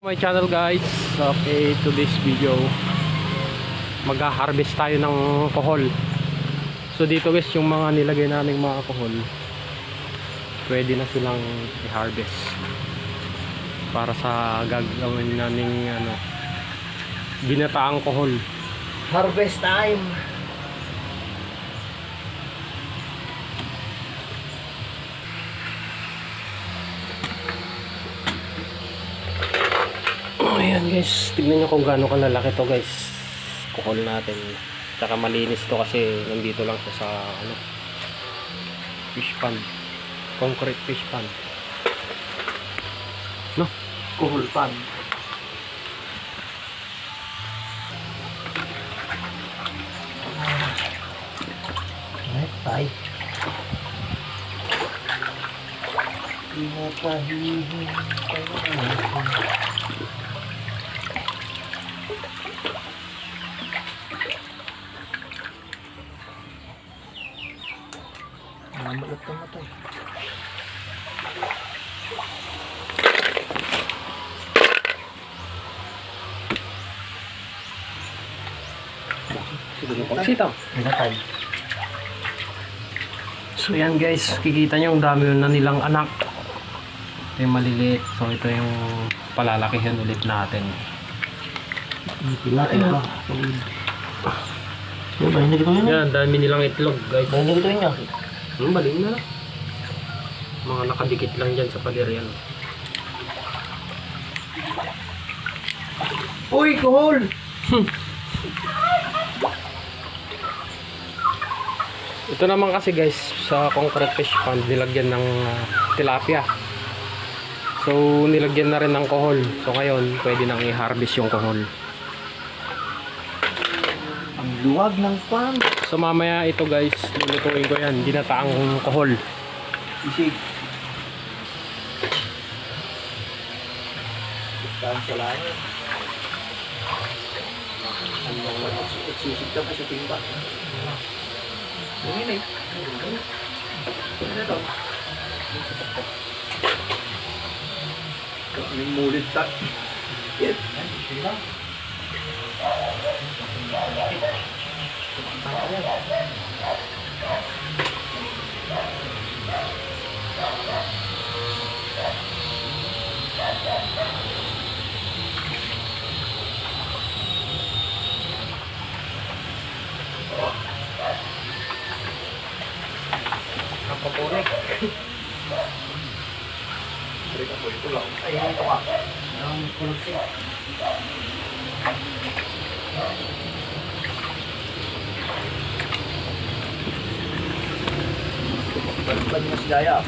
My channel guys. Okay, to this video mag-harvest tayo ng kohol. So dito guys, yung mga nilagay naming mga kohol pwede na silang i-harvest para sa gagawin naming ginataang kohol. Harvest time. Ayan guys, tignan nyo kung gaano kalalaki to guys, kohol natin. Tsaka malinis to kasi nandito lang siya sa fish pond, concrete fish pond, no? Kohol pan. Tay. Malat ka matay. Siguro pagsitaw. Matay. So yan guys, kikita nyo ang dami na nilang anak. Ito yung maliliit. So ito yung palalakihan ulit natin. Ayun. Yung balik na dito yun. Yan, dami nilang itlog guys. Balik na dito yun niya. Balik na lang. Mga nakadikit lang dyan sa pader yan. Uy, kohol! Ito naman kasi guys, sa concrete fish pond nilagyan ng tilapia. So nilagyan na rin ng kohol. So ngayon pwede nang i-harvest yung kohol. Ang luwag ng pan. So mamaya ito guys, lulutuin ko yan, ginataang kohol. Isig. Saan sa langit? Ano lang magsisig ka pa sa timba? Ini. Ano ito? Yung mulit tak. Yan. Ang papunik. Balik ako ito lang. Ay, ito ka. Ang kulot siya. Balik na si Daya.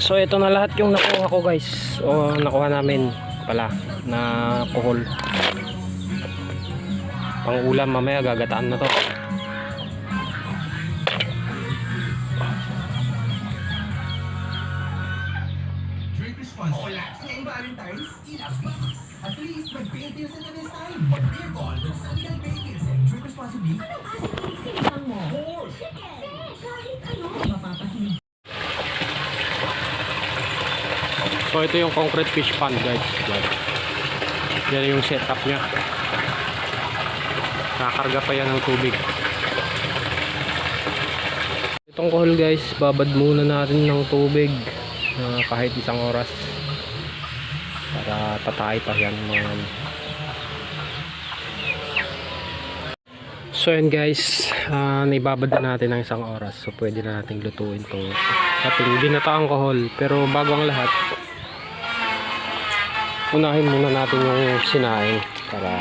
So ito na lahat yung nakuha ko guys, o nakuha namin pala na kohol. Pang ulam mamaya, gagataan na to. Drink responsibly. Relax ngayong Valentine's, ilap mo. At least mag-paint sa this time. Mag-beer ball with Sunny Bacon. Drink responsibly. Anong ating sinigang mo? Horse! Chicken! Kahit ano. Mapapahinig. So ito yung concrete fish pond guys. Yan yung setup nya. Nakakarga pa yan ng tubig. Itong kohol guys, babad muna natin ng tubig kahit isang oras para tatay pa yan mga. So yan guys, naibabad na natin ng isang oras. So pwede na natin lutuin itong ating ginataang kohol. Pero bago ang lahat, unahin muna natin yung sinaing para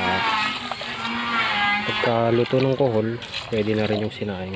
pagka luto ng kohol pwede na rin yung sinaing.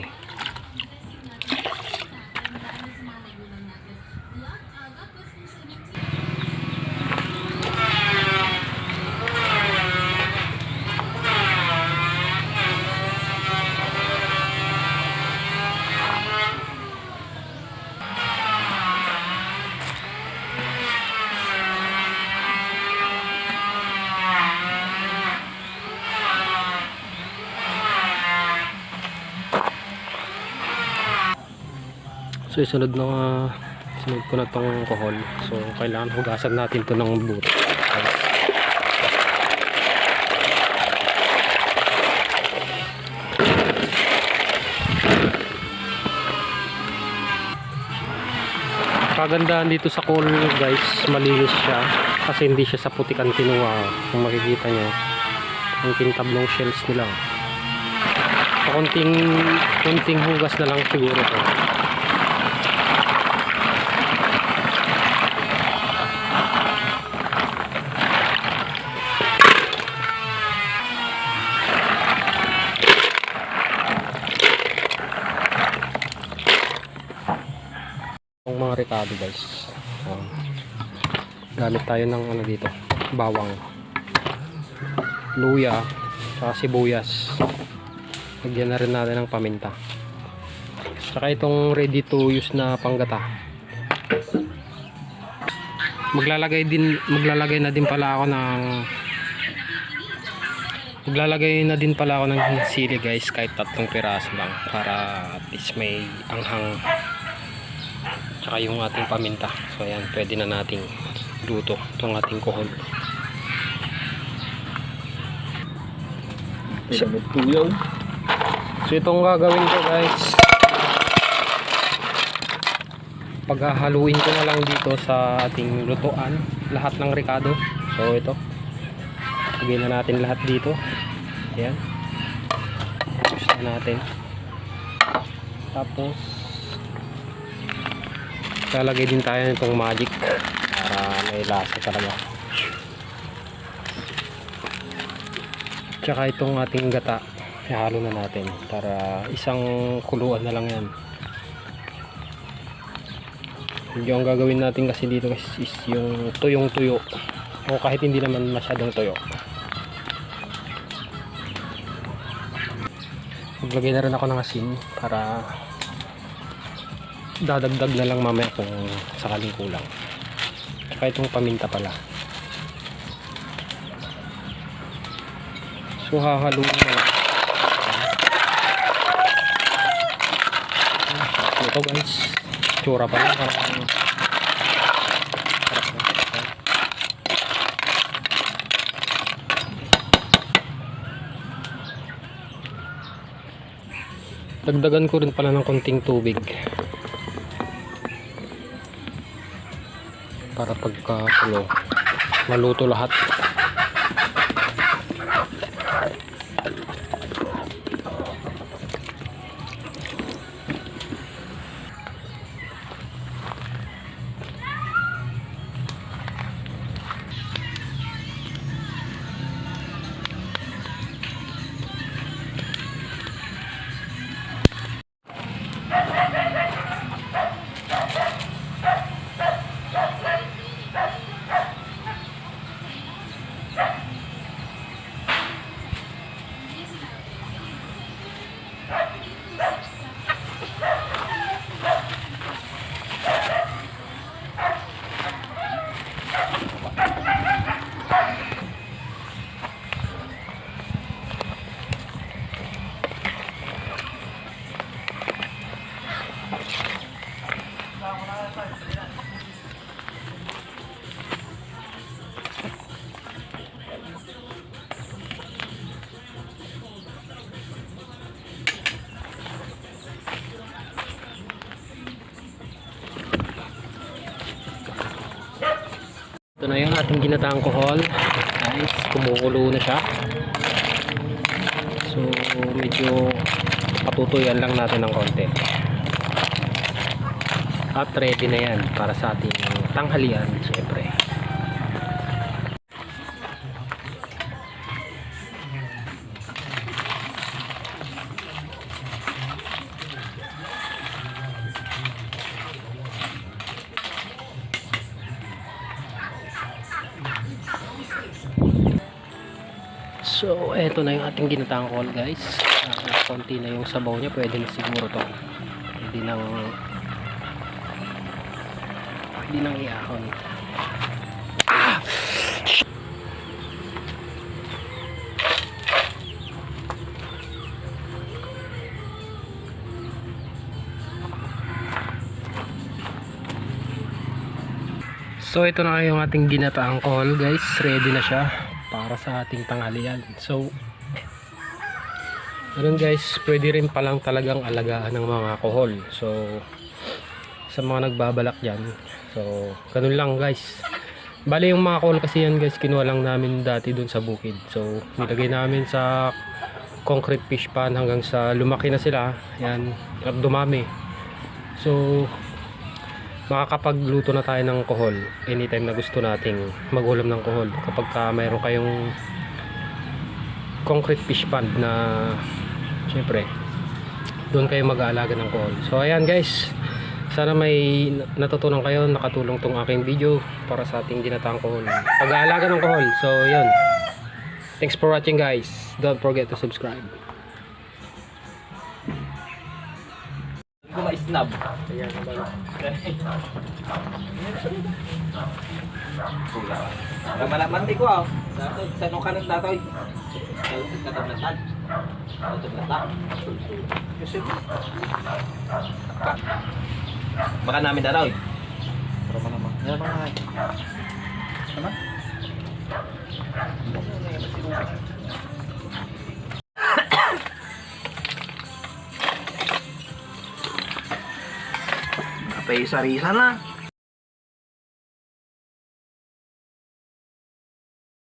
So sunod ko na tong kohol. So kailangan hugasan natin to ng buto. Kagandahan dito sa kohol guys, malinis siya kasi hindi siya sa putikan kinuha. Kung makikita nyo ang kintablong shells nila. So, konting hugas na lang siguro to. Ang mga rekado guys. Gamit tayo ng ano dito, bawang, luya, saka sibuyas. Lagyan na rin natin ng paminta. Saka itong ready to use na panggata. Maglalagay na din pala ako ng sili guys, kahit 3 piraso lang para at least may anghang. Saka yung ating paminta. So ayan, pwede na nating luto itong ating kohol. So itong gagawin ko guys, paghahaluin ko na lang dito sa ating lutuan lahat ng rekado. So ito, lagay na natin lahat dito. Ayan, gusto natin. Tapos lalagay din tayo nitong magic para may lasa talaga. Tsaka itong ating gata, ihalo na natin para isang kuluan na lang yan. Yung gagawin natin kasi dito is yung tuyong tuyo, o kahit hindi naman masyadong tuyo. Maglagay na rin ako ng asin para dadagdag na lang mamaya kung sakaling kulang. Tsaka itong paminta pala. So hahaluin na. Ito guys, tsura pa lang. Dagdagan ko rin pala ng konting tubig para pagkakulo maluto lahat. Ito na yung ating ginataang kohol. Guys, kumukulo na siya. So medyo patutuyan lang natin ng konti. At ready na yan para sa ating tanghalian, syempre. So eto na yung ating ginataang kohol guys. Konti na yung sabaw niya, pwede na siguro to. Hindi nang iahon. So ito na yung ating ginataang kohol guys. Ready na siya para sa ating tanghalian. So ganun guys, pwede rin palang talagang alagaan ng mga kohol. So sa mga nagbabalak dyan, so ganun lang guys. Bali yung mga kohol kasi yan guys, kinuha lang namin dati dun sa bukid. So nilagay namin sa concrete fish pan hanggang sa lumaki na sila. Yan, at dumami. So makakapagluto na tayo ng kohol anytime na gusto nating magulam ng kohol, kapag mayroon kayong concrete fish pond na syempre doon kayo mag-aalaga ng kohol. So ayan guys, sana may natutunan kayo, nakatulong tong aking video para sa ating ginataang kohol, pag-aalaga ng kohol. So yun, thanks for watching guys, don't forget to subscribe. Hindi ko ma-snap. Ayan, Malamanti ko ah. Datoy, sa nung kanan datoy. Katablatan. Katablatan. Kasi baka namin daraw. Pero naman. Yan mga ay. Ano? Kapay sarisa na.